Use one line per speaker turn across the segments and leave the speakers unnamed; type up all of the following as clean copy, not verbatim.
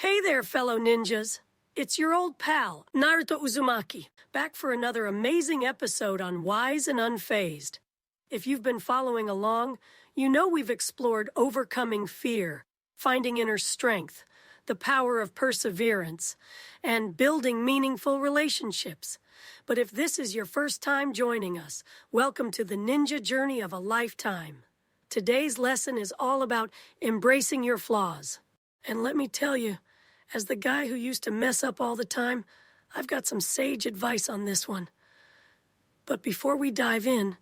Hey there, fellow ninjas. It's your old pal, Naruto Uzumaki, back for another amazing episode on Wise and Unfazed. If you've been following along, you know we've explored overcoming fear, finding inner strength, the power of perseverance, and building meaningful relationships. But if this is your first time joining us, welcome to the ninja journey of a lifetime. Today's lesson is all about embracing your flaws. And let me tell you, as the guy who used to mess up all the time, I've got some sage advice on this one. But before we dive in,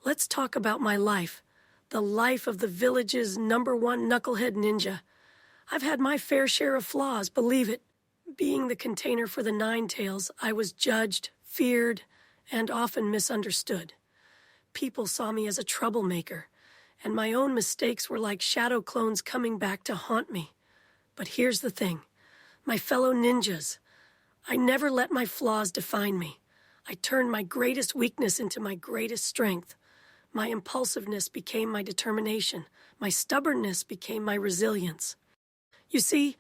let's talk about my life, the life of the village's #1 knucklehead ninja. I've had my fair share of flaws, believe it. Being the container for the Nine Tails, I was judged, feared, and often misunderstood. People saw me as a troublemaker, and my own mistakes were like shadow clones coming back to haunt me. But here's the thing, my fellow ninjas, I never let my flaws define me. I turned my greatest weakness into my greatest strength. My impulsiveness became my determination. My stubbornness became my resilience. You see,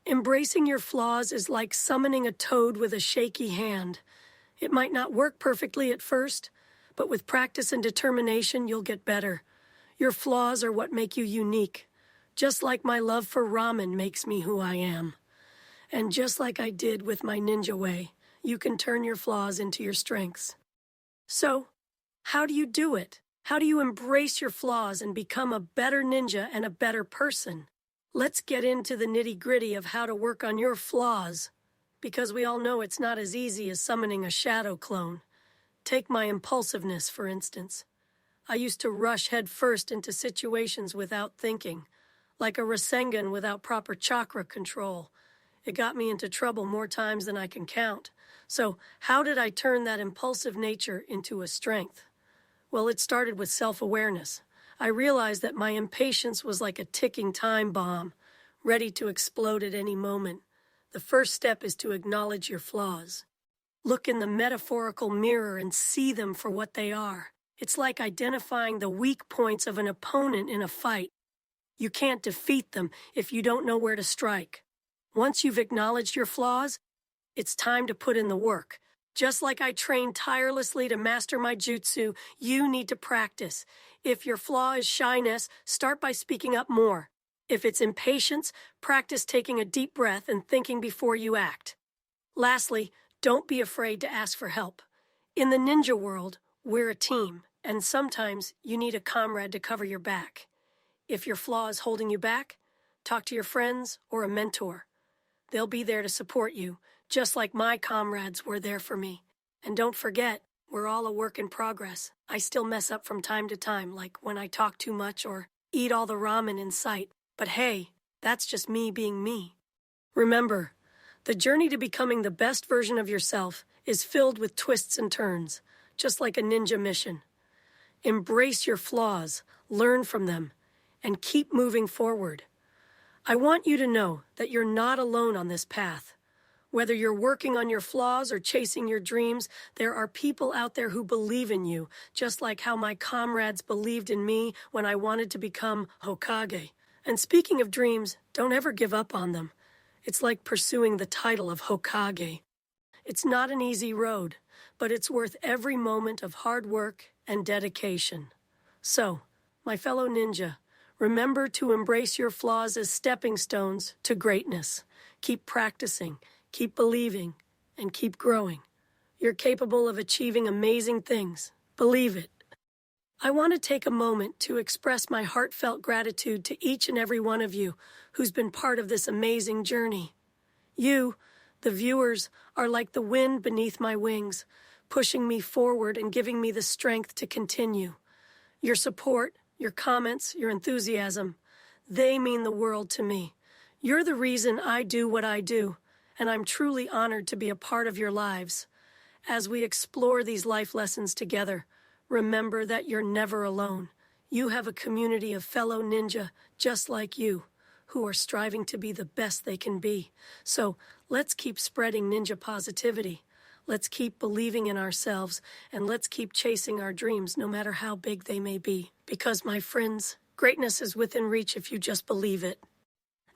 embracing your flaws is like summoning a toad with a shaky hand. It might not work perfectly at first, but with practice and determination, you'll get better. Your flaws are what make you unique. Just like my love for ramen makes me who I am. And just like I did with my ninja way, you can turn your flaws into your strengths. So, how do you do it? How do you embrace your flaws and become a better ninja and a better person? Let's get into the nitty-gritty of how to work on your flaws, because we all know it's not as easy as summoning a shadow clone. Take my impulsiveness, for instance. I used to rush headfirst into situations without thinking, like a Rasengan without proper chakra control. It got me into trouble more times than I can count. So how did I turn that impulsive nature into a strength? Well, it started with self-awareness. I realized that my impatience was like a ticking time bomb, ready to explode at any moment. The first step is to acknowledge your flaws. Look in the metaphorical mirror and see them for what they are. It's like identifying the weak points of an opponent in a fight. You can't defeat them if you don't know where to strike. Once you've acknowledged your flaws, it's time to put in the work. Just like I trained tirelessly to master my jutsu, you need to practice. If your flaw is shyness, start by speaking up more. If it's impatience, practice taking a deep breath and thinking before you act. Lastly, don't be afraid to ask for help. In the ninja world, we're a team, and sometimes you need a comrade to cover your back. If your flaw is holding you back, talk to your friends or a mentor. They'll be there to support you, just like my comrades were there for me. And don't forget, we're all a work in progress. I still mess up from time to time, like when I talk too much or eat all the ramen in sight. But hey, that's just me being me. Remember, the journey to becoming the best version of yourself is filled with twists and turns, just like a ninja mission. Embrace your flaws, learn from them, and keep moving forward. I want you to know that you're not alone on this path. Whether you're working on your flaws or chasing your dreams, there are people out there who believe in you, just like how my comrades believed in me when I wanted to become Hokage. And speaking of dreams, don't ever give up on them. It's like pursuing the title of Hokage. It's not an easy road, but it's worth every moment of hard work and dedication. So, my fellow ninja, remember to embrace your flaws as stepping stones to greatness. Keep practicing, keep believing, and keep growing. You're capable of achieving amazing things. Believe it. I want to take a moment to express my heartfelt gratitude to each and every one of you who's been part of this amazing journey. You, the viewers, are like the wind beneath my wings, pushing me forward and giving me the strength to continue. Your support, your comments, your enthusiasm, they mean the world to me. You're the reason I do what I do, and I'm truly honored to be a part of your lives. As we explore these life lessons together, remember that you're never alone. You have a community of fellow ninja just like you, who are striving to be the best they can be. So let's keep spreading ninja positivity. Let's keep believing in ourselves, and let's keep chasing our dreams no matter how big they may be. Because, my friends, greatness is within reach if you just believe it.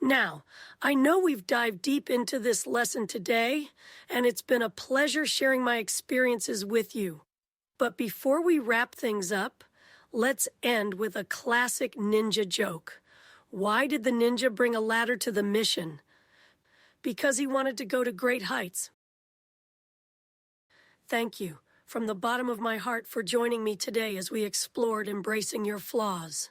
Now, I know we've dived deep into this lesson today, and it's been a pleasure sharing my experiences with you. But before we wrap things up, let's end with a classic ninja joke. Why did the ninja bring a ladder to the mission? Because he wanted to go to great heights. Thank you, from the bottom of my heart, for joining me today as we explored embracing your flaws.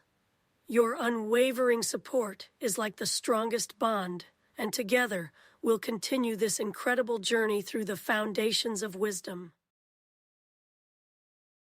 Your unwavering support is like the strongest bond, and together we'll continue this incredible journey through the foundations of wisdom.